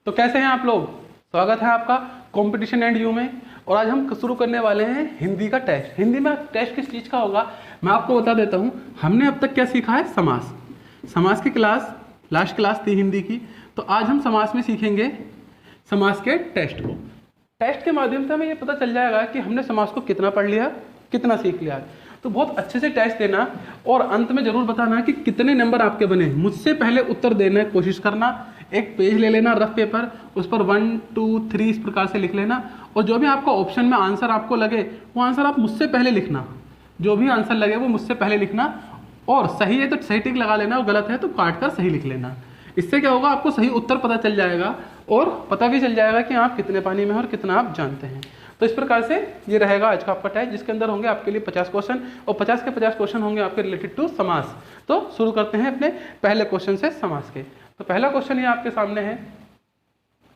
तो कैसे हैं आप लोग? स्वागत है आपका कंपटीशन एंड यू में। और आज हम शुरू करने वाले हैं हिंदी का टेस्ट। हिंदी में टेस्ट किस चीज़ का होगा मैं आपको बता देता हूँ। हमने अब तक क्या सीखा है? समास। समास की क्लास लास्ट क्लास थी हिंदी की, तो आज हम समास में सीखेंगे समास के टेस्ट को। टेस्ट के माध्यम से हमें ये पता चल जाएगा कि हमने समास को कितना पढ़ लिया, कितना सीख लिया। तो बहुत अच्छे से टेस्ट देना और अंत में जरूर बताना कि कितने नंबर आपके बने। मुझसे पहले उत्तर देने की कोशिश करना। एक पेज ले लेना रफ पेपर, उस पर 1 2 3 इस प्रकार से लिख लेना और जो भी आपका ऑप्शन में आंसर आपको लगे वो आंसर आप मुझसे पहले लिखना। जो भी आंसर लगे वो मुझसे पहले लिखना और सही है तो सही टिक लगा लेना और गलत है तो काट कर सही लिख लेना। इससे क्या होगा, आपको सही उत्तर पता चल जाएगा और पता भी चल जाएगा कि आप कितने पानी में और कितना आप जानते हैं। तो इस प्रकार से ये रहेगा आज का आपका टेस्ट, जिसके अंदर होंगे आपके लिए 50 क्वेश्चन और 50 के 50 क्वेश्चन होंगे आपके रिलेटेड टू समास। तो शुरू करते हैं अपने पहले क्वेश्चन से समास के। तो पहला क्वेश्चन ये आपके सामने है,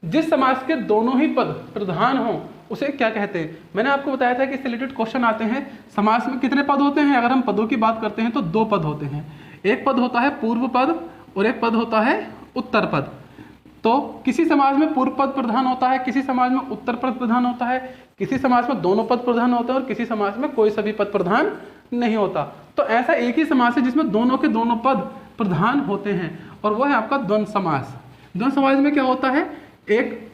जिस समास के दोनों ही पद प्रधान हो उसे क्या कहते हैं? मैंने आपको बताया था कि इससे रिलेटेड क्वेश्चन आते हैं। समास में कितने पद होते हैं? अगर हम पदों की बात करते हैं तो 2 पद होते हैं। एक पद होता है पूर्व पद और एक पद होता है उत्तर पद। तो किसी समाज में पूर्व पद प्रधान होता है, किसी समाज में उत्तर पद प्रधान होता है, किसी समाज में दोनों पद प्रधान होते हैं और किसी समाज में कोई सभी पद प्रधान नहीं होता। तो ऐसा एक ही समाज है जिसमें दोनों के दोनों पद प्रधान होते हैं और वो है आपका द्वंद्व समास। द्वंद्व समाज में क्या होता है, एक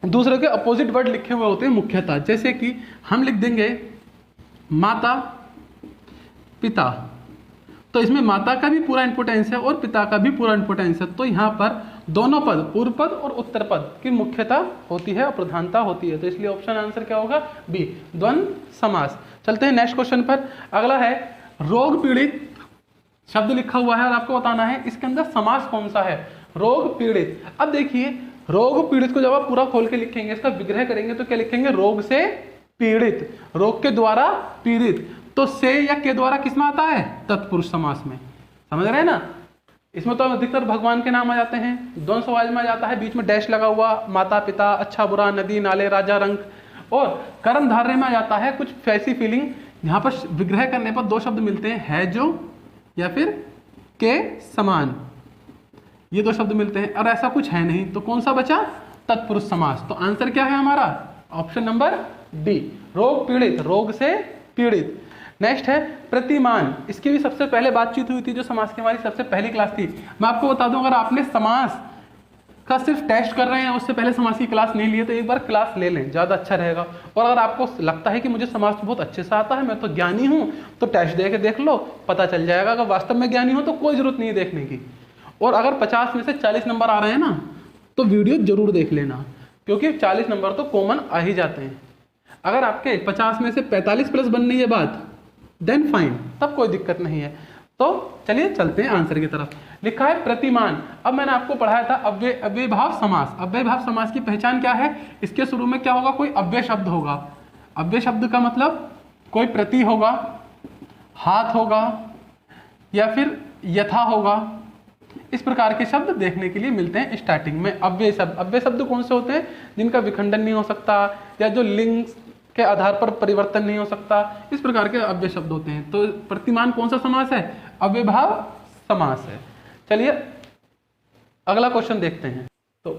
दूसरे के अपोजिट वर्ड लिखे हुए होते हैं मुख्यतः। जैसे कि हम लिख देंगे माता पिता, तो इसमें माता का भी पूरा इंपोर्टेंस है और पिता का भी पूरा इंपोर्टेंस है। तो यहाँ पर दोनों पद पूर्व पद और उत्तर पद की मुख्यता होती है और प्रधानता होती है। तो इसलिए ऑप्शन आंसर क्या होगा? बी, द्वंद्व समास। चलते हैं नेक्स्ट क्वेश्चन पर। अगला है रोग पीड़ित शब्द लिखा हुआ है और आपको बताना है इसके अंदर समास कौन सा है। रोग पीड़ित। अब देखिए रोग पीड़ित को जब आप पूरा खोल के लिखेंगे, इसका विग्रह करेंगे तो क्या लिखेंगे? रोग से पीड़ित, रोग के द्वारा पीड़ित। तो से या के द्वारा किसमें आता है? तत्पुरुष समास में। समझ रहे हैं ना? इसमें तो अधिकतर भगवान के नाम आ जाते हैं। द्वंद्व समास में आ जाता है बीच में डैश लगा हुआ, माता पिता, अच्छा बुरा, नदी नाले, राजा रंक। और कर्मधारय में आ जाता है कुछ ऐसी फीलिंग यहाँ पर विग्रह करने पर 2 शब्द मिलते हैं, है जो या फिर के समान। ये 2 शब्द मिलते हैं और ऐसा कुछ है नहीं। तो कौन सा बचा? तत्पुरुष समास। तो आंसर क्या है हमारा? ऑप्शन नंबर डी, रोग पीड़ित, रोग से पीड़ित। नेक्स्ट है प्रतिमान। इसकी भी सबसे पहले बातचीत हुई थी जो समास की हमारी सबसे पहली क्लास थी। मैं आपको बता दूं, अगर आपने समास का सिर्फ टेस्ट कर रहे हैं, उससे पहले समास की क्लास नहीं ली है, तो एक बार क्लास ले लें, ज़्यादा अच्छा रहेगा। और अगर आपको लगता है कि मुझे समास बहुत अच्छे से आता है, मैं तो ज्ञानी हूँ, तो टेस्ट दे के देख लो, पता चल जाएगा। अगर वास्तव में ज्ञानी हो तो कोई ज़रूरत नहीं है देखने की। और अगर 50 में से 40 नंबर आ रहे हैं ना, तो वीडियो जरूर देख लेना, क्योंकि 40 नंबर तो कॉमन आ ही जाते हैं। अगर आपके 50 में से 45 प्लस बन रही है बात, देन फाइन, तब कोई दिक्कत नहीं है। तो चलिए चलते हैं आंसर की तरफ। लिखा है प्रतिमान। अब मैंने आपको पढ़ाया था अव्ययभाव समास। अव्ययभाव समास की पहचान क्या है? इसके शुरू में क्या होगा? कोई अव्यय शब्द होगा। अव्यय शब्द का मतलब कोई प्रति होगा, हाथ होगा या फिर यथा होगा। इस प्रकार के शब्द देखने के लिए मिलते हैं स्टार्टिंग में। अव्यय शब्द, अव्यय शब्द कौन से होते हैं? जिनका विखंडन नहीं हो सकता या जो लिंग के आधार पर परिवर्तन नहीं हो सकता, इस प्रकार के अव्यय शब्द होते हैं। तो प्रतिमान कौन सा समास है? अव्ययभाव समास है। चलिए अगला क्वेश्चन देखते हैं। तो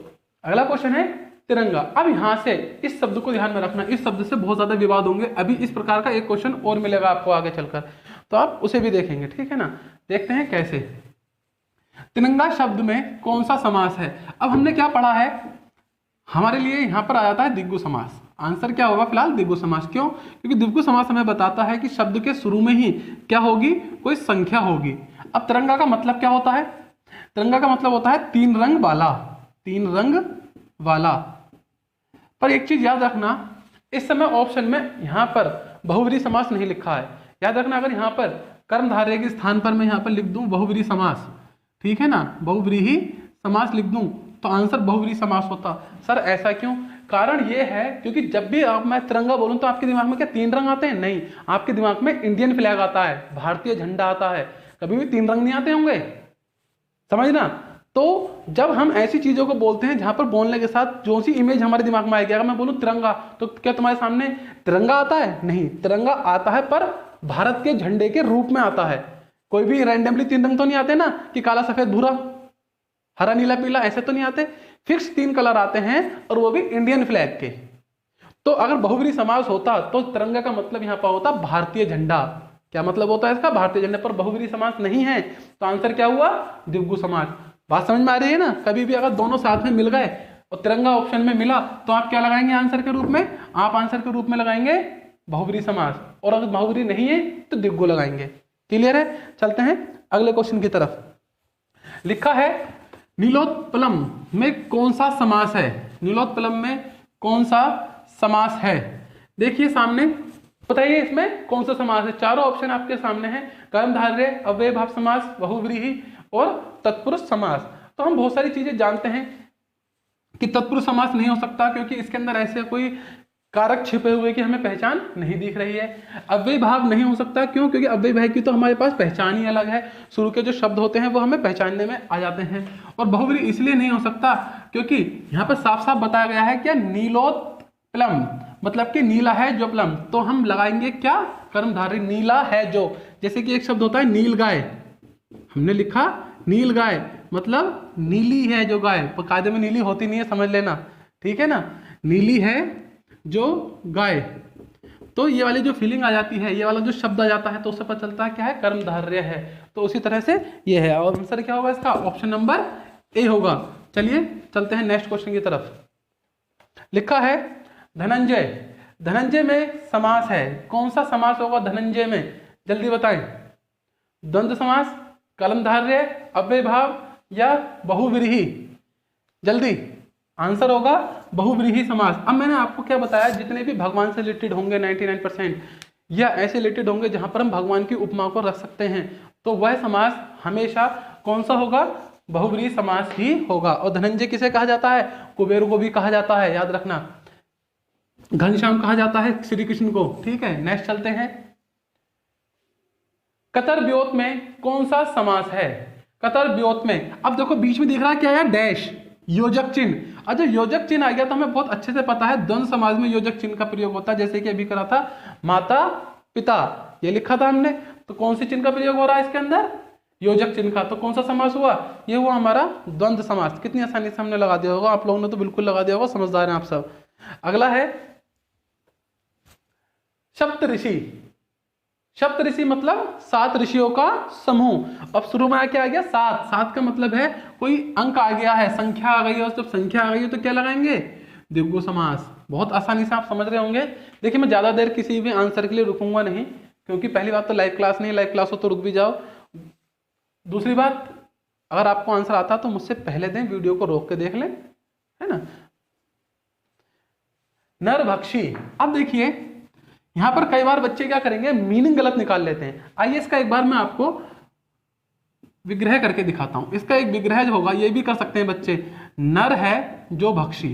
अगला क्वेश्चन है तिरंगा। अब यहां से इस शब्द को ध्यान में रखना, इस शब्द से बहुत ज्यादा विवाद होंगे। अभी इस प्रकार का एक क्वेश्चन और मिलेगा आपको आगे चलकर, तो आप उसे भी देखेंगे, ठीक है ना? देखते हैं कैसे। तिरंगा शब्द में कौन सा समास है? अब हमने क्या पढ़ा है, हमारे लिए यहां पर आ जाता है द्विगु समास। आंसर क्या होगा फिलहाल? द्विगु समास। क्यों? क्योंकि द्विगु समास हमें बताता है कि शब्द के शुरू में ही क्या होगी? कोई संख्या होगी। अब तिरंगा का मतलब क्या होता है? तिरंगा का मतलब होता है 3 रंग वाला, 3 रंग वाला। पर एक चीज याद रखना, इस समय ऑप्शन में यहां पर बहुव्रीहि समास नहीं लिखा है। याद रखना, अगर यहां पर कर्मधारय के स्थान पर मैं यहां पर लिख दूं बहुव्रीहि समास, ठीक है ना, बहुव्रीहि समास लिख दूं, तो आंसर बहुव्रीहि समास होता। सर ऐसा क्यों? कारण ये है क्योंकि जब भी आप मैं तिरंगा बोलूं तो आपके दिमाग में क्या 3 रंग आते हैं? नहीं, आपके दिमाग में इंडियन फ्लैग आता है, भारतीय झंडा आता है। कभी भी 3 रंग नहीं आते होंगे, समझना। तो जब हम ऐसी चीजों को बोलते हैं जहां पर बोलने के साथ जो सी इमेज हमारे दिमाग में आएगी, अगर मैं बोलूं तिरंगा, तो क्या तुम्हारे सामने तिरंगा आता है? नहीं, तिरंगा आता है पर भारत के झंडे के रूप में आता है। कोई भी रैंडमली 3 रंग तो नहीं आते ना, कि काला सफेद भूरा, हरा नीला पीला, ऐसे तो नहीं आते। फिक्स 3 कलर आते हैं और वो भी इंडियन फ्लैग के। तो अगर बहुब्रीहि समास होता तो तिरंगा का मतलब यहाँ पर होता भारतीय झंडा। क्या मतलब होता है इसका? भारतीय झंडा। पर बहुब्रीहि समास नहीं है तो आंसर क्या हुआ? द्विगु समास। बात समझ में आ रही है ना? कभी भी अगर दोनों साथ में मिल गए और तिरंगा ऑप्शन में मिला तो आप क्या लगाएंगे आंसर के रूप में? आप आंसर के रूप में लगाएंगे बहुब्रीहि समास, और अगर बहुब्रीहि नहीं है तो द्विगु लगाएंगे। क्लियर है? चलते हैं अगले क्वेश्चन की तरफ। लिखा है नीलोत्पलम में कौन सा समास है? नीलोत्पलम में कौन सा समास है? देखिए सामने, बताइए इसमें कौन सा समास है। चारों ऑप्शन आपके सामने हैं, कर्मधारय, अव्ययभाव समास, बहुब्रीहि और तत्पुरुष समास। तो हम बहुत सारी चीजें जानते हैं कि तत्पुरुष समास नहीं हो सकता क्योंकि इसके अंदर ऐसे कोई कारक छिपे हुए की हमें पहचान नहीं दिख रही है। अव्ययभाव नहीं हो सकता, क्यों? क्योंकि अव्ययभाव की तो हमारे पास पहचान ही अलग है, शुरू के जो शब्द होते हैं वो हमें पहचानने में आ जाते हैं। और बहुब्रीहि इसलिए नहीं हो सकता क्योंकि यहाँ पर साफ साफ बताया गया है क्या? नीलोत्पलम, मतलब कि नीला है जो प्लम। तो हम लगाएंगे क्या? कर्मधारय, नीला है जो। जैसे कि एक शब्द होता है नील गाय, हमने लिखा नील गाय मतलब नीली है जो गाय, पर कायदे में नीली होती नहीं है, समझ लेना, ठीक है ना? नीली है जो गाय। तो ये वाली जो फीलिंग आ जाती है, ये वाला जो शब्द आ जाता है तो उससे पता चलता है क्या है? कर्मधारय है। तो उसी तरह से ये है, और आंसर क्या होगा इसका? ऑप्शन नंबर ए होगा। चलिए चलते हैं नेक्स्ट क्वेश्चन की तरफ। लिखा है धनंजय, धनंजय में समास है, कौन सा समास होगा धनंजय में? जल्दी बताएं। द्वंद्व समास, कर्मधारय, अव्ययभाव या बहुब्रीहि? जल्दी, आंसर होगा बहुब्रीहि समास। अब मैंने आपको क्या बताया, जितने भी भगवान से रिलेटेड होंगे 99% या ऐसे रिलेटेड होंगे जहां पर हम भगवान की उपमा को रख सकते हैं, तो वह समास हमेशा कौन सा होगा? बहुब्रीहि समास ही होगा। और धनंजय किसे कहा जाता है? कुबेर को भी कहा जाता है, याद रखना। घनश्याम कहा जाता है श्री कृष्ण को, ठीक है। नेक्स्ट चलते हैं। कतर व्योत में कौन सा समास है? कतर व्योत में, अब देखो बीच में दिख रहा है क्या है? डैश, योजक चिन्ह। और जब योजक चिन्ह आ गया तो हमें बहुत अच्छे से पता है द्वंद्व समास में योजक चिन्ह का प्रयोग होता है। जैसे कि अभी करा था माता पिता, ये लिखा था हमने, तो कौन सी चिन्ह का प्रयोग हो रहा है इसके अंदर? योजक चिन्ह का। तो कौन सा समास हुआ? ये हुआ हमारा द्वंद्व समास। कितनी आसानी से हमने लगा दिया होगा, आप लोगों ने तो बिल्कुल लगा दिया होगा, समझदार हैं आप सब। अगला है सप्तऋषि। सप्तऋषि मतलब 7 ऋषियों का समूह। अब शुरू में क्या आ गया? 7। 7 का मतलब है कोई अंक आ गया है, संख्या आ गई है, और जब संख्या आ गई है तो क्या लगाएंगे? द्विगु समास। बहुत आसानी से आप समझ रहे होंगे। देखिए मैं ज्यादा देर किसी भी आंसर के लिए रुकूंगा नहीं, क्योंकि पहली बात तो लाइव क्लास नहीं, लाइव क्लास हो तो रुक भी जाओ। दूसरी बात, अगर आपको आंसर आता तो मुझसे पहले दें, वीडियो को रोक के देख लें, है ना। नरभक्षी। अब देखिए यहां पर कई बार बच्चे क्या करेंगे? मीनिंग गलत निकाल लेते हैं। आइए इसका एक बार मैं आपको विग्रह करके दिखाता हूं। इसका एक विग्रह जो होगा, ये भी कर सकते हैं बच्चे, नर है जो भक्षी।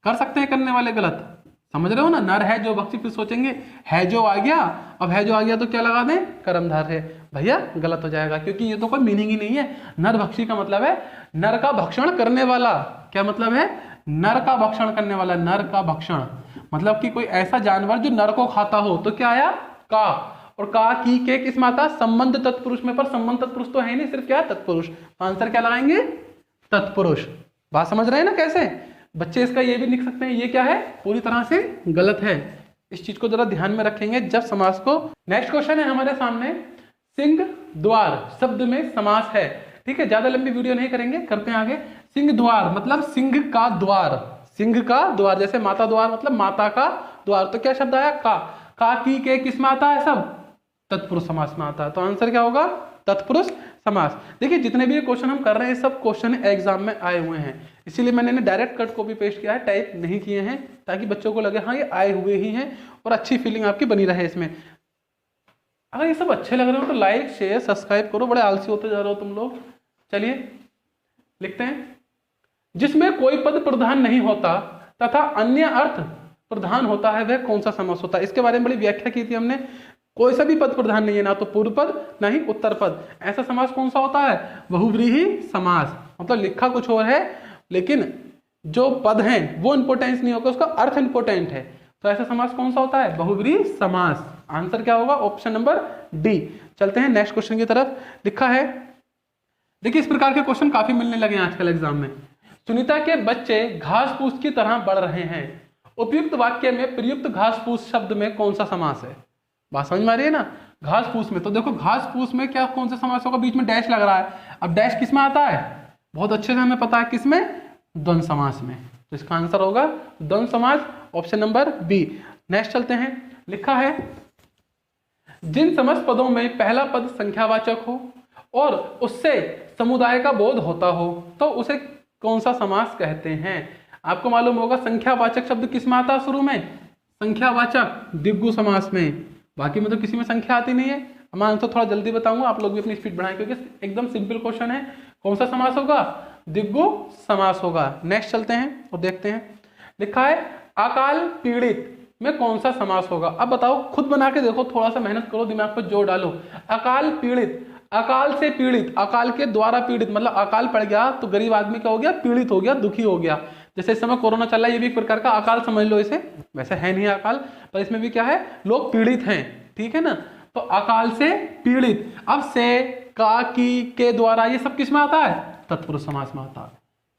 कर सकते हैं करने वाले गलत, समझ रहे हो ना? नर है जो भक्षी, फिर सोचेंगे है जो आ गया, अब है जो आ गया तो क्या लगा दें? कर्मधारय। भैया गलत हो जाएगा, क्योंकि ये तो कोई मीनिंग ही नहीं है। नर भक्षी का मतलब है नर का भक्षण करने वाला। क्या मतलब है? नर का भक्षण करने वाला। नर का भक्षण मतलब कि कोई ऐसा जानवर जो नर को खाता हो। तो क्या आया? का। और का की के किस माता? संबंध तत्पुरुष में, पर संबंध तत्पुरुष तो है नहीं, सिर्फ क्या? तत्पुरुष। आंसर क्या लगाएंगे? तत्पुरुष। बात समझ रहे हैं ना कैसे? बच्चे इसका ये भी लिख सकते हैं, ये क्या है? पूरी तरह से गलत है। इस चीज को जरा ध्यान में रखेंगे जब समास को। नेक्स्ट क्वेश्चन है हमारे सामने, सिंह द्वार शब्द में समास है, ठीक है। ज्यादा लंबी वीडियो नहीं करेंगे, करते हैं आगे। सिंह द्वार मतलब सिंह का द्वार। सिंह का द्वार, जैसे माता द्वार मतलब माता का द्वार। तो क्या शब्द आया? का की के किस में आता है? सब तत्पुरुष समास में आता है। तो आंसर क्या होगा? तत्पुरुष समास। देखिए जितने भी ये क्वेश्चन हम कर रहे हैं, सब क्वेश्चन एग्जाम में आए हुए हैं, इसीलिए मैंने डायरेक्ट कट कॉपी पेस्ट किया है, टाइप नहीं किए हैं, ताकि बच्चों को लगे हाँ ये आए हुए ही हैं और अच्छी फीलिंग आपकी बनी रहे इसमें। अगर ये सब अच्छे लग रहे हो तो लाइक शेयर सब्सक्राइब करो, बड़े आलसी होते जा रहे हो तुम लोग। चलिए लिखते हैं, जिसमें कोई पद प्रधान नहीं होता तथा अन्य अर्थ प्रधान होता है, वह कौन सा समास होता है? इसके बारे में बड़ी व्याख्या की थी हमने। कोई सा भी पद प्रधान नहीं है, ना तो पूर्व पद ना ही उत्तर पद। ऐसा समास कौन सा होता है? बहुव्रीहि समास। मतलब लिखा कुछ और है लेकिन जो पद हैं वो इंपोर्टेंस नहीं होगा, उसका अर्थ इंपोर्टेंट है। तो ऐसा समास कौन सा होता है? बहुव्रीहि समास। आंसर क्या होगा? Option number D. चलते हैं नेक्स्ट क्वेश्चन की तरफ। लिखा है, देखिए इस प्रकार के क्वेश्चन काफी मिलने लगे हैं आजकल एग्जाम में। सुनीता के बच्चे घास फूस की तरह बढ़ रहे हैं। उपयुक्त वाक्य में प्रयुक्त घास फूस शब्द में कौन सा समास है? बात समझ में आ रही है ना? घास फूस में, तो देखो घास फूस में क्या कौन सा समास होगा? बीच में डैश लग रहा है। अब डैश किस में आता है? बहुत अच्छे से हमें पता है, किसमें? द्वंद्व समास में। तो इसका आंसर होगा द्वंद्व समास, ऑप्शन नंबर बी। नेक्स्ट चलते हैं। लिखा है जिन समस्त पदों में पहला पद संख्यावाचक हो और उससे समुदाय का बोध होता हो तो उसे कौन सा समास कहते हैं? आपको मालूम होगा संख्यावाचक शब्द किस में आता है शुरू में? संख्यावाचक द्विगु समास में। बाकी में तो किसी में संख्या आती नहीं है। मैं आंसर थोड़ा जल्दी बताऊंगा, आप लोग भी अपनी स्पीड बढ़ाएं क्योंकि एकदम सिंपल क्वेश्चन है। कौन सा समास होगा? द्विगु समास होगा। नेक्स्ट चलते हैं और देखते हैं। लिखा है अकाल पीड़ित में कौन सा समास होगा? अब बताओ, खुद बना के देखो, थोड़ा सा मेहनत करो, दिमाग पर जोर डालो। अकाल पीड़ित, अकाल से पीड़ित, अकाल के द्वारा पीड़ित, मतलब अकाल पड़ गया तो गरीब आदमी क्या हो गया? पीड़ित हो गया, दुखी हो गया। जैसे इस समय कोरोना चल रहा है, ये भी एक प्रकार का अकाल समझ लो इसे। वैसे है नहीं अकाल, पर इसमें भी क्या है? लोग पीड़ित हैं, ठीक है ना? तो अकाल से पीड़ित। अब से, का, की, के द्वारा, ये सब किस में आता है? तत्पुरुष समास में आता है।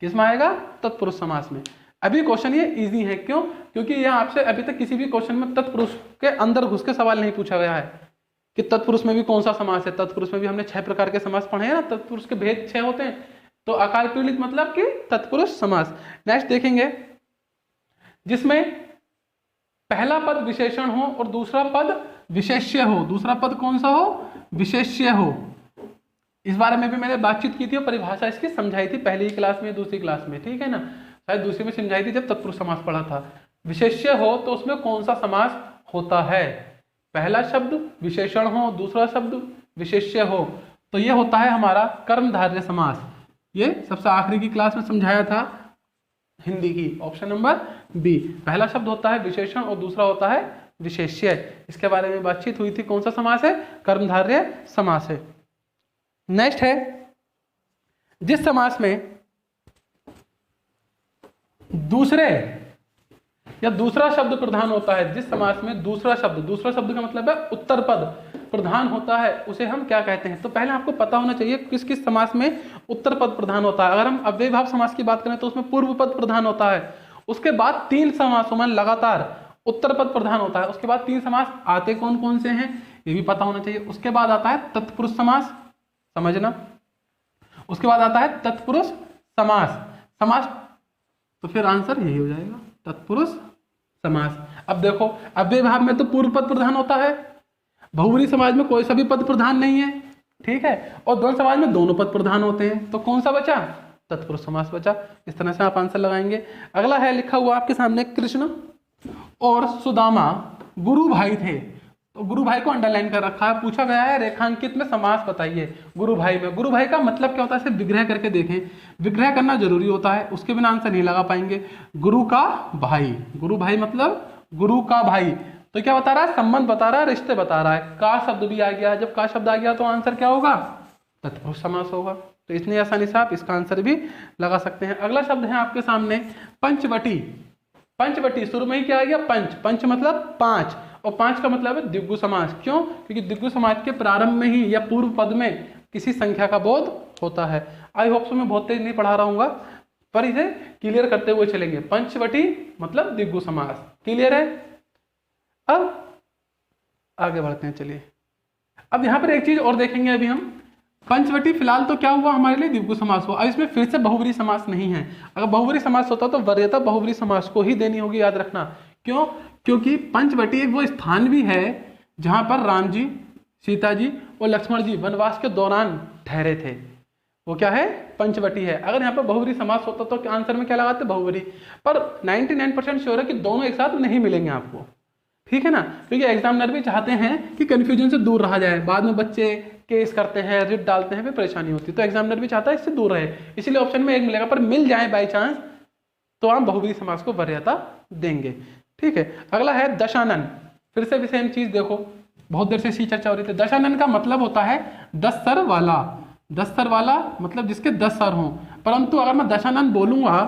किस में आएगा? तत्पुरुष समास में। अभी क्वेश्चन ये इजी है, क्यों? क्योंकि ये आपसे अभी तक किसी भी क्वेश्चन में तत्पुरुष के अंदर घुस के सवाल नहीं पूछा गया है कि तत्पुरुष में भी कौन सा समास है। तत्पुरुष में भी हमने 6 प्रकार के समास पढ़े हैं ना, तत्पुरुष के भेद 6 होते हैं। तो अकाल पीड़ित मतलब कि तत्पुरुष समास। नेक्स्ट देखेंगे, जिसमें पहला पद विशेषण हो और दूसरा पद विशेष्य हो। दूसरा पद कौन सा हो? विशेष्य हो। इस बारे में भी मैंने बातचीत की थी और परिभाषा इसकी समझाई थी पहली क्लास में, दूसरी क्लास में, ठीक है ना? शायद दूसरी में समझाई थी जब तत्पुरुष समास पढ़ा था। विशेष्य हो तो उसमें कौन सा समास होता है? पहला शब्द विशेषण हो, दूसरा शब्द विशेष्य हो, तो ये होता है हमारा कर्मधारय समास। ये सबसे आखिरी की क्लास में समझाया था हिंदी की, ऑप्शन नंबर बी। पहला शब्द होता है विशेषण और दूसरा होता है विशेष्य। इसके बारे में बातचीत हुई थी। कौन सा समास है? कर्मधारय समास है। नेक्स्ट है, जिस समास में दूसरे या दूसरा शब्द प्रधान होता है, जिस समास में दूसरा शब्द का मतलब है उत्तर पद प्रधान होता है, उसे हम क्या कहते हैं? तो पहले आपको पता होना चाहिए किस किस समास में उत्तर पद प्रधान होता है। अगर हम अव्ययीभाव समास की बात करें तो उसमें पूर्व पद प्रधान होता है। उसके बाद 3 समासों में लगातार उत्तर पद प्रधान होता है। उसके बाद 3 समास आते कौन कौन से हैं ये भी पता होना चाहिए। उसके बाद आता है तत्पुरुष समास, समझना। उसके बाद आता है तत्पुरुष समास, तो फिर आंसर यही हो जाएगा, तत्पुरुष समास। अब देखो, अव्ययीभाव में तो पूर्व पद प्रधान होता है, बहुब्रीहि समाज में कोई सा भी पद प्रधान नहीं है, ठीक है, और द्वंद्व समाज में दोनों पद प्रधान होते हैं। तो कौन सा बचा? तत्पुरुष समास बचा। इस तरह से आप आंसर लगाएंगे। अगला है, लिखा हुआ आपके सामने, कृष्ण और सुदामा गुरु भाई थे। तो गुरु भाई को अंडरलाइन कर रखा है। पूछा गया है रेखांकित में समास बताइए गुरु भाई में। गुरु भाई का मतलब क्या होता है? इसे विग्रह करके देखें, विग्रह करना जरूरी होता है, उसके बिना आंसर नहीं लगा पाएंगे। गुरु का भाई, गुरु भाई मतलब गुरु का भाई, तो क्या बता रहा है? संबंध बता रहा है, रिश्ते बता रहा है। का शब्द भी आ गया, जब का शब्द आ गया तो आंसर क्या होगा? तत्पुरुष समास होगा। तो इतनी आसानी से आप इसका आंसर भी लगा सकते हैं। अगला शब्द है आपके सामने पंचवटी। पंचवटी, शुरू में ही क्या आ गया? पंच। पंच मतलब 5, और 5 का मतलब है द्विगु समास। क्यों? क्योंकि द्विगु समास के प्रारंभ में ही या पूर्व पद में किसी संख्या का बोध होता है। आई होप सो मैं बहुत तेज नहीं पढ़ा रहा हूँ, पर इसे क्लियर करते हुए चलेंगे। पंचवटी मतलब द्विगु समास। क्लियर है? अब आगे बढ़ते हैं, चलिए। अब यहाँ पर एक चीज और देखेंगे अभी हम। पंचवटी फिलहाल तो क्या हुआ हमारे लिए? द्विगु समास हुआ। अब इसमें फिर से बहुब्रीहि समास नहीं है। अगर बहुब्रीहि समास होता तो वरीयता बहुब्रीहि समास को ही देनी होगी, याद रखना। क्यों? क्योंकि पंचवटी एक वो स्थान भी है जहां पर राम जी, सीता जी और लक्ष्मण जी वनवास के दौरान ठहरे थे। वो क्या है? पंचवटी है। अगर यहाँ पर बहुब्रीहि समास होता तो आंसर में क्या लगाते? बहुब्रीहि। पर 99% श्योर है कि दोनों एक साथ नहीं मिलेंगे आपको, ठीक है ना? क्योंकि एग्जामिनर भी चाहते हैं कि कंफ्यूजन से दूर रहा जाए। बाद में बच्चे केस करते हैं, रिट डालते हैं, फिर परेशानी होती है। तो एग्जामिनर भी चाहता है इससे दूर रहे, इसीलिए ऑप्शन में 1 मिलेगा। पर मिल जाए बाई चांस तो आप बहुब्रीहि समास को वरीयता देंगे, ठीक है। अगला है दशानन। फिर से भी सेम चीज देखो, बहुत देर से इसी चर्चा हो रही थी। दशानन का मतलब होता है 10 सर वाला। 10 सर वाला मतलब जिसके 10 सर हों। परंतु अगर मैं दशानन बोलूंगा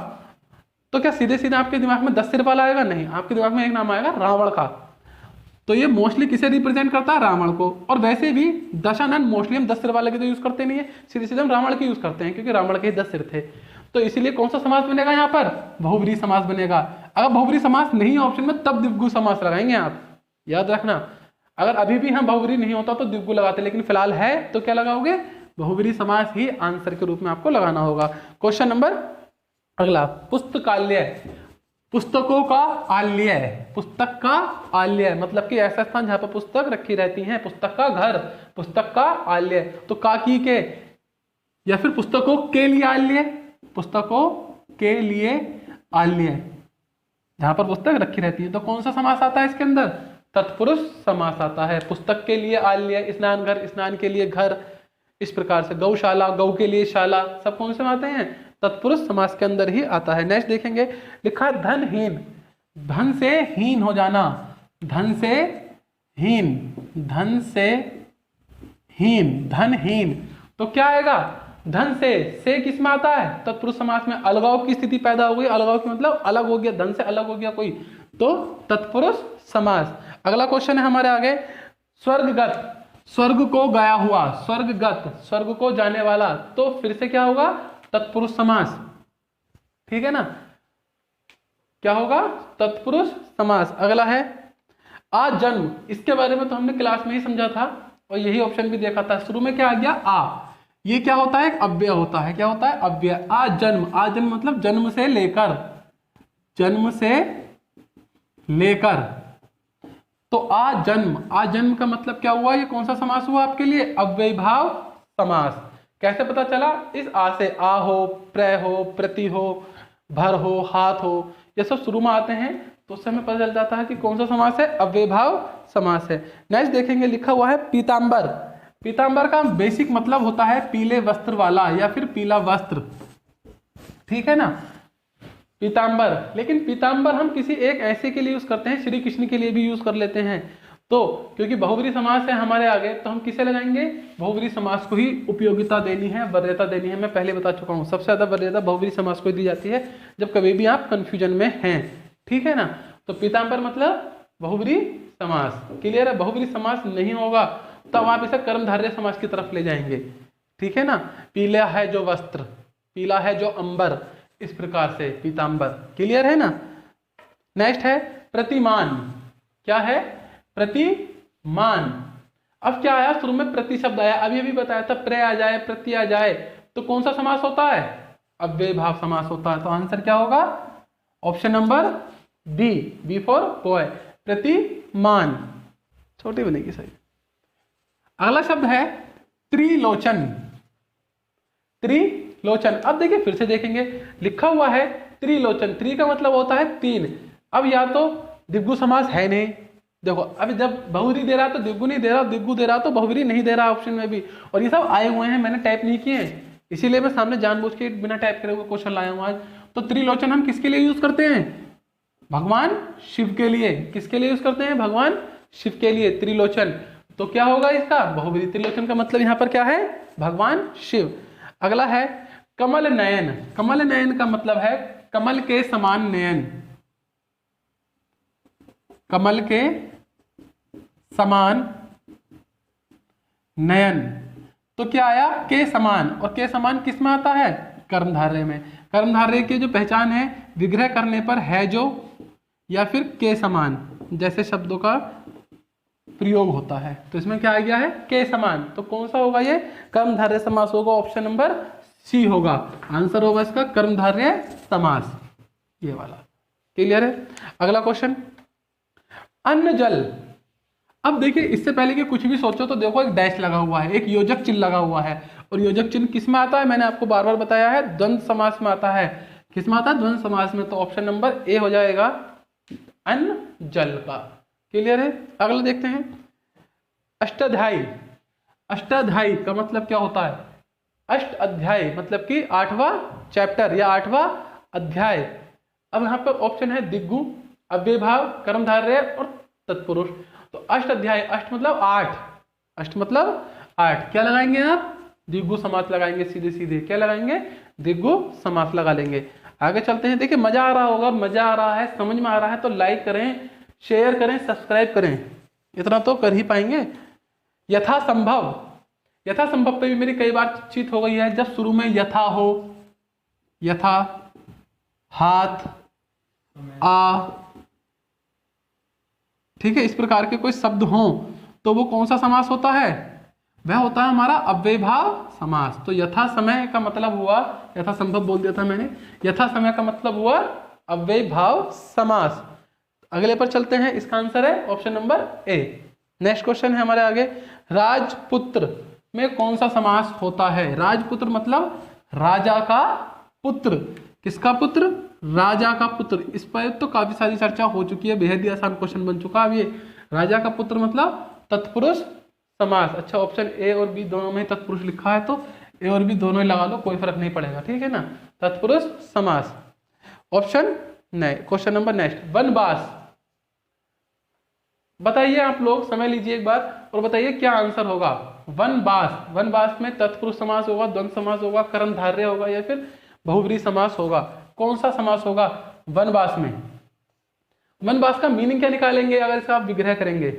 तो क्या सीधे सीधे आपके दिमाग में 10 सिर वाला आएगा? नहीं, आपके दिमाग में एक नाम आएगा रावण का। तो ये मोस्टली किसे रिप्रेजेंट करता है? रावण को। और वैसे भी दशानन मोस्टली हम 10 सिर वाले के तो यूज करते नहीं है, सीधे सीधे हम रावण के यूज करते हैं, क्योंकि रावण के 10 सिर थे। तो इसीलिए कौन सा समास बनेगा यहाँ पर, बहुब्रीहि समास बनेगा। अगर बहुब्रीहि समास नहीं है ऑप्शन में तब द्विगु समास लगाएंगे आप, याद रखना। अगर अभी भी हम बहुब्रीहि नहीं होता तो द्विगु लगाते, लेकिन फिलहाल है तो क्या लगाओगे, बहुब्रीहि समास ही आंसर के रूप में आपको लगाना होगा। क्वेश्चन नंबर अगला, पुस्तकालय, पुस्तकों का आलय है, पुस्तक का आलय मतलब कि ऐसा स्थान जहां पर पुस्तक रखी रहती हैं, पुस्तक का घर, पुस्तक का आलय। तो काकी के या फिर पुस्तकों के लिए आलय, पुस्तकों के लिए आलय जहां पर पुस्तक रखी रहती है, तो कौन सा समास आता है इसके अंदर, तत्पुरुष समास आता है। पुस्तक के लिए आलय, स्नान घर, स्नान के लिए घर, इस प्रकार से गौशाला, गौ के लिए शाला, सब कौन से आते हैं, तत्पुरुष समास के अंदर ही आता है। नेक्स्ट देखेंगे, लिखा है धनहीन, धन से हीन हो जाना, धन से हीन, धन से हीन, धनहीन, तो क्या आएगा, धन से किस में आता है, तत्पुरुष समास में। अलगाव की स्थिति पैदा हो गई, अलगाव की मतलब अलग हो गया, धन से अलग हो गया कोई, तो तत्पुरुष समास। अगला क्वेश्चन है हमारे आगे, स्वर्गगत, स्वर्ग को गया हुआ, स्वर्गगत स्वर्ग को जाने वाला, तो फिर से क्या होगा, तत्पुरुष समास, ठीक है ना, क्या होगा, तत्पुरुष समास। अगला है आजन्म, इसके बारे में तो हमने क्लास में ही समझा था और यही ऑप्शन भी देखा था। शुरू में क्या आ गया, आ, ये क्या होता है, एक अव्यय होता है, क्या होता है, अव्यय। आजन्म, आजन्म मतलब जन्म से लेकर, जन्म से लेकर, तो आजन्म, आजन्म का मतलब क्या हुआ, ये कौन सा समास हुआ आपके लिए, अव्ययीभाव समास। कैसे पता चला, इस आ से, आ हो, प्र हो, प्रति हो, भर हो, हाथ हो, ये सब शुरू में आते हैं, तो उससे हमें पता चल जाता है कि कौन सा समास है, अव्ययीभाव समास है। नेक्स्ट देखेंगे, लिखा हुआ है पीतांबर, पीतांबर का बेसिक मतलब होता है पीले वस्त्र वाला या फिर पीला वस्त्र, ठीक है ना, पीतांबर। लेकिन पीतांबर हम किसी एक ऐसे के लिए यूज करते हैं, श्री कृष्ण के लिए भी यूज कर लेते हैं, तो क्योंकि बहुब्रीहि समास है हमारे आगे, तो हम किसे लगाएंगे, बहुब्रीहि समास को ही उपयोगिता देनी है, वरीयता देनी है। मैं पहले बता चुका हूं, सबसे ज्यादा वरीयता बहुब्रीहि समास को दी जाती है जब कभी भी आप कंफ्यूजन में हैं, ठीक है ना। तो पीतांबर मतलब बहुब्रीहि समास, क्लियर है। बहुब्रीहि समास नहीं होगा तब आप इसे कर्मधारय समास की तरफ ले जाएंगे, ठीक है ना। पीला है जो वस्त्र, पीला है जो अंबर, इस प्रकार से पीतांबर, क्लियर है ना। नेक्स्ट है प्रतिमान, क्या है, प्रतिमान। अब क्या आया, शुरू में प्रति शब्द आया, अभी अभी बताया था, प्र आ जाए, प्रति आ जाए, तो कौन सा समास होता है, अव्ययीभाव समास होता है। तो आंसर क्या होगा, option number D, B for boy, प्रतिमान, छोटी बनेगी सही। अगला शब्द है त्रिलोचन, त्रिलोचन। अब देखिए फिर से देखेंगे, लिखा हुआ है त्रिलोचन, त्रि का मतलब होता है तीन। अब या तो द्विगु समास है नहीं, देखो अभी जब बहुब्रीहि दे रहा तो द्विगु नहीं दे रहा, द्विगु दे रहा तो बहुब्रीहि नहीं दे रहा ऑप्शन में भी, और ये सब आए हुए हैं, मैंने टाइप नहीं किए हैं, इसीलिए मैं सामने जानबूझ के बिना टाइप करे हुए क्वेश्चन लाया हूं आज। तो त्रिलोचन हम किसके लिए यूज करते हैं, भगवान शिव के लिए। किसके लिए यूज करते हैं, भगवान शिव के लिए त्रिलोचन। तो क्या होगा इसका, बहुब्रीहि। त्रिलोचन का मतलब यहाँ पर क्या है, भगवान शिव। अगला है कमल नयन, कमल नयन का मतलब है कमल के समान नयन, कमल के समान नयन। तो क्या आया, के समान, और के समान किस में आता है, कर्मधारय में। कर्मधारय की जो पहचान है, विग्रह करने पर है जो या फिर के समान जैसे शब्दों का प्रयोग होता है, तो इसमें क्या आ गया है, के समान। तो कौन सा होगा ये, कर्मधारय समास होगा, ऑप्शन नंबर सी होगा, आंसर होगा इसका कर्मधारय समास, ये वाला, क्लियर है। अगला क्वेश्चन, अन्न जल। अब देखिए इससे पहले कि कुछ भी सोचो तो देखो, एक डैश लगा हुआ है, एक योजक चिन्ह लगा हुआ है, और योजक चिन्ह किस में आता है, मैंने आपको बार बार बताया है, द्वंद्व समास में आता है। किस में आता है, द्वंद्व समास में। तो ऑप्शन नंबर ए हो जाएगा अन्न जल का, क्लियर है। अगला देखते हैं, अष्टाध्यायी। अष्टाध्यायी का मतलब क्या होता है, अष्ट अध्याय मतलब कि 8वां चैप्टर या 8वां अध्याय। अब यहाँ पर ऑप्शन है दिग्गु, अव्ययीभाव, कर्मधारय और तत्पुरुष। तो अष्ट अध्याय, अष्ट मतलब 8, अष्ट मतलब 8, क्या लगाएंगे आप, दिग्गु समास लगाएंगे, सीधे सीधे क्या लगाएंगे, दिग्गु समास लगा लेंगे। आगे चलते हैं, देखिए मजा आ रहा होगा, मजा आ रहा है, समझ में आ रहा है तो लाइक करें, शेयर करें, सब्सक्राइब करें, इतना तो कर ही पाएंगे। यथासंभव, यथासंभव पे भी मेरी कई बार चीत हो गई है, जब शुरू में यथा हो यथा, हाथ, आ, ठीक है, इस प्रकार के कोई शब्द हों तो वो कौन सा समास होता है? वह होता है हमारा अव्ययभाव समास। तो यथा समय का मतलब हुआ, यथा संभव बोल दिया था मैंने, यथा समय का मतलब हुआ अव्ययभाव समास। अगले पर चलते हैं, इसका आंसर है option number A. Next question है हमारे आगे, राजपुत्र में कौन सा समास होता है? राजपुत्र मतलब राजा का पुत्र। किसका पुत्र? राजा का पुत्र। इस पर तो काफी सारी चर्चा हो चुकी है, बेहद ही आसान क्वेश्चन बन चुका है अब ये। राजा का पुत्र मतलब तत्पुरुष समास। अच्छा, ऑप्शन ए और बी दोनों में तत्पुरुष लिखा है तो ए और बी दोनों ही लगा लो, कोई फर्क नहीं पड़ेगा, ठीक है ना। तत्पुरुष समास। ऑप्शन नहीं। क्वेश्चन नंबर नेक्स्ट, वनवास। बताइए आप लोग, समय लीजिए एक बार और बताइए क्या आंसर होगा। वनवास, वनवास में तत्पुरुष समास होगा, द्वंद्व समास होगा, कर्मधारय होगा या फिर बहुव्रीहि समास होगा? कौन सा समास होगा वनवास में? वनवास का मीनिंग क्या निकालेंगे अगर इसका आप विग्रह करेंगे?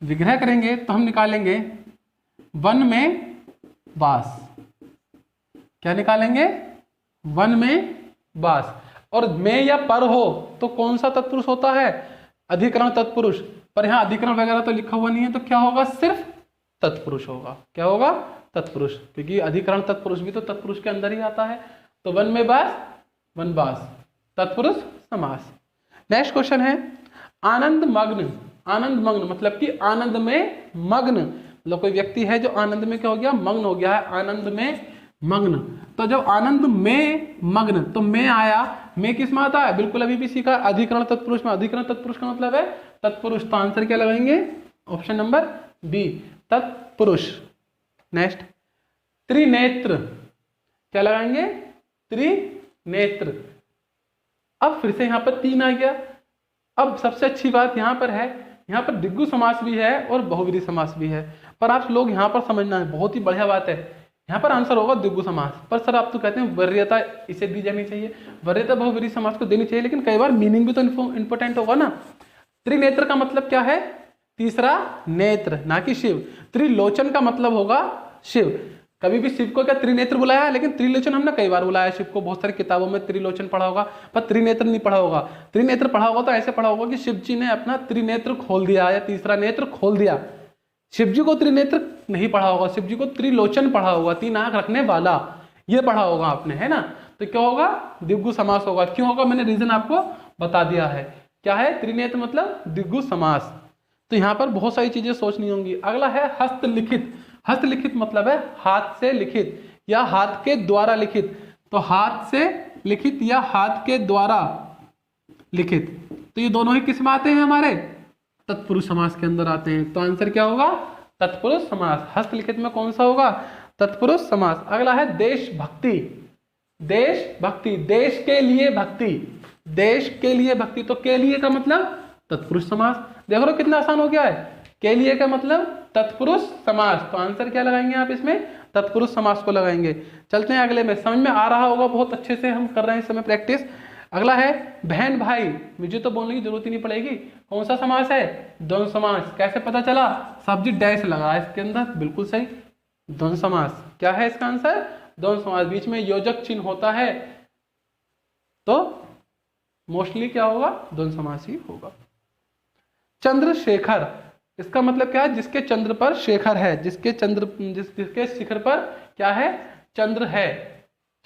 विग्रह करेंगे तो हम निकालेंगे वन में वास। क्या निकालेंगे? वन में वास। और में या पर हो तो कौन सा तत्पुरुष होता है? अधिकरण तत्पुरुष। पर यहाँ अधिकरण वगैरह तो लिखा हुआ नहीं है, तो क्या होगा? सिर्फ तत्पुरुष होगा। क्या होगा? तत्पुरुष, क्योंकि अधिकरण तत्पुरुष भी तो तत्पुरुष के अंदर ही आता है। तो वन में वास, वनवास, तत्पुरुष समास। नेक्स्ट क्वेश्चन है, आनंद मग्न। आनंद मग्न मतलब कि आनंद में मग्न, मतलब कोई व्यक्ति है जो आनंद में क्या हो गया? मग्न हो गया है, आनंद में मग्न। तो जब आनंद में मग्न, तो में आया, में किस में आता है? बिल्कुल अभी भी सीखा, अधिकरण तत्पुरुष में। अधिकरण तत्पुरुष का मतलब है तत्पुरुष। तो आंसर क्या लगाएंगे? ऑप्शन नंबर बी, तत्पुरुष। नेक्स्ट, त्रिनेत्र। क्या लगाएंगे? त्रिनेत्र। अब फिर से यहां पर तीन आ गया। अब सबसे अच्छी बात यहां पर है, यहां पर द्विगु समास भी है और बहुव्रीहि समास भी है। पर आप लोग यहां पर समझना है, बहुत ही बढ़िया बात है, यहाँ पर आंसर होगा द्विगु समास। पर सर आप तो कहते हैं वरीयता इसे दी जानी चाहिए, वरीयता बहुव्रीहि समास को देनी चाहिए, लेकिन कई बार मीनिंग भी तो इंपॉर्टेंट होगा ना। त्रिनेत्र का मतलब क्या है? तीसरा नेत्र, ना कि शिव। त्रिलोचन का मतलब होगा शिव। कभी भी शिव को क्या त्रिनेत्र बुलाया है? लेकिन त्रिलोचन हमने कई बार बुलाया शिव को, बहुत सारी किताबों में त्रिलोचन पढ़ा होगा, पर त्रिनेत्र नहीं पढ़ा होगा। त्रिनेत्र पढ़ा होगा तो ऐसे पढ़ा होगा कि शिव जी ने अपना त्रिनेत्र खोल दिया या तीसरा नेत्र खोल दिया। शिव जी को त्रिनेत्र नहीं पढ़ा होगा, शिव जी को त्रिलोचन पढ़ा होगा, तीन आंख रखने वाला, ये पढ़ा होगा आपने, है ना। तो क्या होगा? द्विगु समास होगा। क्यों होगा? मैंने रीजन आपको बता दिया है। क्या है? त्रिनेत्र मतलब द्विगु समास। तो यहाँ पर बहुत सारी चीजें सोचनी होंगी। अगला है हस्तलिखित। हस्तलिखित मतलब है हाथ से लिखित या हाथ के द्वारा लिखित। तो हाथ से लिखित या हाथ के द्वारा लिखित, तो ये दोनों ही किस में आते हैं? हमारे तत्पुरुष समास के अंदर आते हैं। तो आंसर क्या होगा? तत्पुरुष समास। हस्तलिखित में कौन सा होगा? तत्पुरुष समास। अगला है देशभक्ति। देशभक्ति, देश के लिए भक्ति, देश के लिए भक्ति। तो के लिए का मतलब तत्पुरुष समास। देख लो कितना आसान हो गया है। के लिए का मतलब तत्पुरुष समास। तो आंसर क्या लगाएंगे आप इसमें? तत्पुरुष समास को लगाएंगे। चलते हैं अगले में, समझ में आ रहा होगा, बहुत अच्छे से हम कर रहे हैं इस समय प्रैक्टिस। अगला है बहन भाई। मुझे तो बोलने की जरूरत ही नहीं पड़ेगी, कौन सा समास है? द्वंद्व समास। कैसे पता चला? सब्जी डैश लगा है इसके अंदर, बिल्कुल सही, द्वंद्व समास। क्या है इसका आंसर? द्वंद्व समास। बीच में योजक चिन्ह होता है तो मोस्टली क्या होगा? द्वंद्व समास ही होगा। चंद्रशेखर, इसका मतलब क्या है? जिसके चंद्र पर शेखर है, जिसके शिखर पर क्या है? चंद्र है,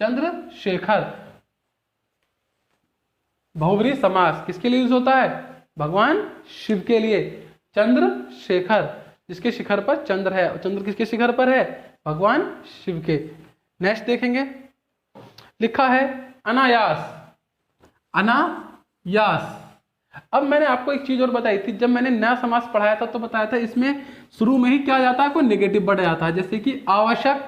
चंद्रशेखर। बहुव्रीहि समास किसके लिए यूज होता है? भगवान शिव के लिए। चंद्रशेखर, जिसके शिखर पर चंद्र है। चंद्र किसके शिखर पर है? भगवान शिव के। नेक्स्ट देखेंगे, लिखा है अनायास। अनायास। अब मैंने आपको एक चीज और बताई थी, जब मैंने नया समास पढ़ाया था तो बताया था इसमें शुरू में ही क्या जाता है? कोई नेगेटिव बढ़ जाता है। जैसे कि आवश्यक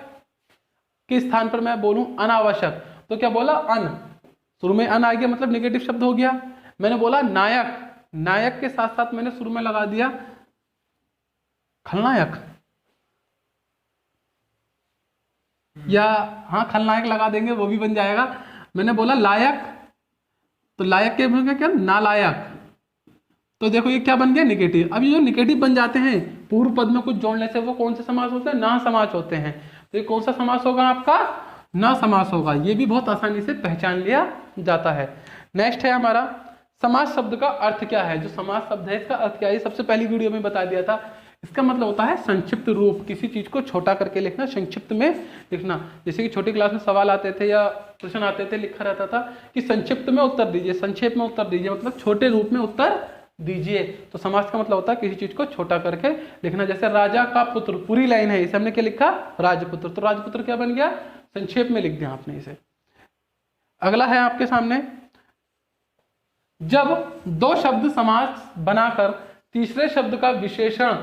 के स्थान पर मैं बोलूं अनावश्यक, तो क्या बोला? अन। शुरू में अन आ गया मतलब नेगेटिव शब्द हो गया। मैंने बोला नायक, नायक के साथ साथ मैंने शुरू में लगा दिया खलनायक, या हाँ खलनायक लगा देंगे, वो भी बन जाएगा। मैंने बोला लायक, तो लायक के बन गया क्या? नालायक। तो देखो ये क्या बन गया? निगेटिव। अब ये जो निगेटिव बन जाते हैं पूर्व पद में कुछ जोड़ने से, वो कौन से समास होते हैं? ना समास होते हैं। तो ये कौन सा समास होगा आपका? न समास होगा। ये भी बहुत आसानी से पहचान लिया जाता है। नेक्स्ट है हमारा समास शब्द का अर्थ क्या है। जो समास शब्द है इसका अर्थ क्या है, सबसे पहली वीडियो में बता दिया था। इसका मतलब होता है संक्षिप्त रूप, किसी चीज को छोटा करके लिखना, संक्षिप्त में लिखना। जैसे कि छोटी क्लास में सवाल आते थे या प्रश्न आते थे, लिखा रहता था कि संक्षिप्त में उत्तर दीजिए, संक्षेप में उत्तर दीजिए, मतलब छोटे रूप में उत्तर दीजिए। तो समास का मतलब होता है किसी चीज को छोटा करके लिखना। जैसे राजा का पुत्र, पूरी लाइन है, इसे हमने क्या लिखा, राजपुत्र, तो राजपुत्र क्या बन गया, संक्षेप में लिख दिया आपने इसे। अगला है आपके सामने, जब दो शब्द समास बनाकर तीसरे शब्द का विशेषण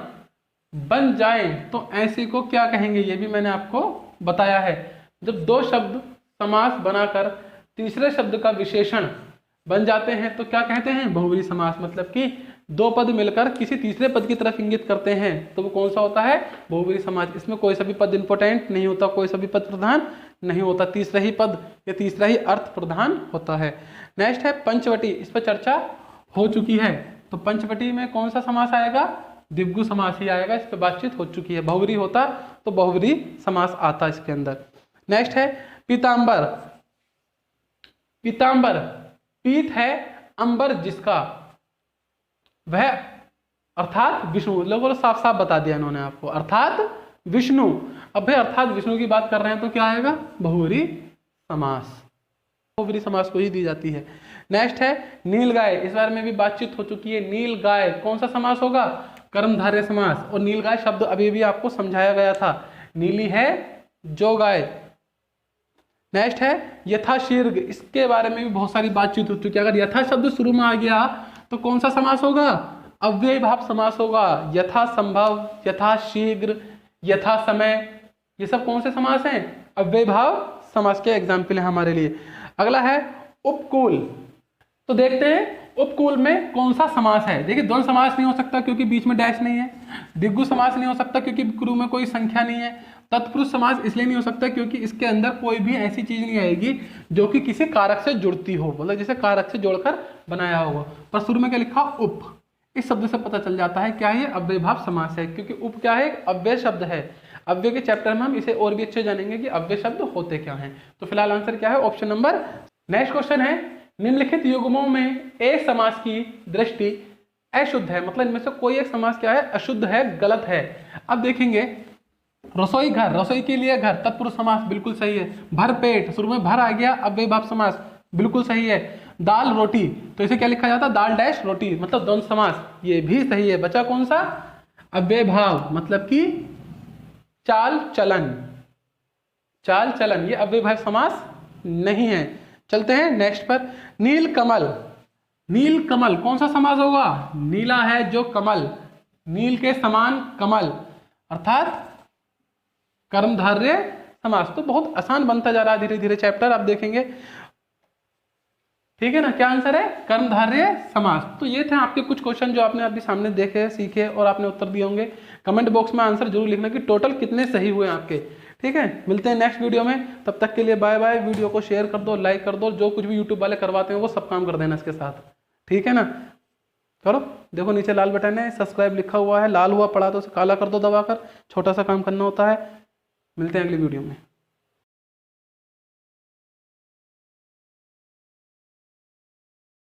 बन जाए तो ऐसे को क्या कहेंगे, ये भी मैंने आपको बताया है। जब दो शब्द समास बनाकर तीसरे शब्द का विशेषण बन जाते हैं तो क्या कहते हैं, बहुब्रीहि समास। मतलब कि दो पद मिलकर किसी तीसरे पद की तरफ इंगित करते हैं तो वो कौन सा होता है, बहुब्रीहि समास। इसमें कोई सा भी पद इंपॉर्टेंट नहीं होता, कोई सा भी पद प्रधान नहीं होता, तीसरा ही पद या तीसरा ही अर्थ प्रधान होता है। नेक्स्ट है पंचवटी, इस पर चर्चा हो चुकी है। तो पंचवटी में कौन सा समास आएगा, द्विगु समास ही आएगा, इस पर बातचीत हो चुकी है। बहुब्रीहि होता तो बहुब्रीहि समास आता इसके अंदर। नेक्स्ट है पीतांबर। पीतांबर, पीत है अंबर जिसका, वह अर्थात विष्णु। लोगों ने साफ साफ बता दिया इन्होंने आपको, अर्थात विष्णु। अब भाई अर्थात विष्णु की बात कर रहे हैं तो क्या आएगा, बहुब्रीहि समास, बहुब्रीहि समास को ही दी जाती है। नेक्स्ट है नीलगाय, इस बारे में भी बातचीत हो चुकी है। नीलगाय कौन सा समास होगा, कर्मधारय समास। और नीलगाय शब्द अभी भी आपको समझाया गया था, नीली है जो गाय। नेक्स्ट है यथाशीर्घ, इसके बारे में भी बहुत सारी बातचीत हो चुकी है। अगर यथा शब्द शुरू में आ गया तो कौन सा समास होगा, अव्ययी भाव समास होगा। यथा संभव, यथा शीघ्र, यथा समय, ये सब कौन से समास हैं, अव्ययी भाव समास के एग्जाम्पल है हमारे लिए। अगला है उपकूल। तो देखते हैं उपकूल में कौन सा समास है। देखिए द्वंद्व समास नहीं हो सकता क्योंकि बीच में डैश नहीं है। द्विगु समास नहीं हो सकता क्योंकि क्रू में कोई संख्या नहीं है। तत्पुरुष समास इसलिए नहीं हो सकता क्योंकि इसके अंदर कोई भी ऐसी चीज नहीं आएगी जो कि किसी कारक से जुड़ती हो, मतलब जैसे कारक से जोड़कर बनाया होगा। पर शुरू में क्या लिखा, उप, इस शब्द से पता चल जाता है क्या ये अव्ययी भाव समास है, क्योंकि उप क्या है, एक अव्यय शब्द है। अव्यय के चैप्टर में हम इसे और भी अच्छे जानेंगे कि अव्यय शब्द होते क्या हैं। तो फिलहाल आंसर क्या है, ऑप्शन नंबर। नेक्स्ट क्वेश्चन है, निम्नलिखित युग्मों में एक समास की दृष्टि अशुद्ध है, मतलब इनमें से कोई एक समास क्या है, अशुद्ध है, गलत है। अब देखेंगे रसोई घर, रसोई के लिए घर, तत्पुरुष समास बिल्कुल सही है। भर पेट, शुरू में भर आ गया, अव्ययी भाव समास बिल्कुल सही है। दाल रोटी, तो इसे क्या लिखा जाता है, दाल डैश रोटी, मतलब द्वंद्व समास, ये भी सही है। बचा कौन सा, अव्ययी भाव, मतलब कि चाल चलन, चाल चलन, ये अव्ययी भाव समास नहीं है। चलते हैं नेक्स्ट पर, नील कमल। नील कमल कौन सा समास होगा, नीला है जो कमल, नील के समान कमल, अर्थात कर्मधारय समास। तो बहुत आसान बनता जा रहा है धीरे धीरे चैप्टर, आप देखेंगे, ठीक है ना। क्या आंसर है, कर्मधारय समास। तो ये थे आपके कुछ क्वेश्चन जो आपने अभी सामने देखे, सीखे और आपने उत्तर दिए होंगे। कमेंट बॉक्स में आंसर जरूर लिखना कि टोटल कितने सही हुए आपके, ठीक है। मिलते हैं नेक्स्ट वीडियो में, तब तक के लिए बाय बाय। वीडियो को शेयर कर दो, लाइक कर दो, जो कुछ भी यूट्यूब वाले करवाते हैं वो सब काम कर देना इसके साथ, ठीक है ना। करो, देखो नीचे लाल बटन है, सब्सक्राइब लिखा हुआ है, लाल हुआ पड़ा तो उसे काला कर दो दबाकर, छोटा सा काम करना होता है। मिलते हैं अगली वीडियो में।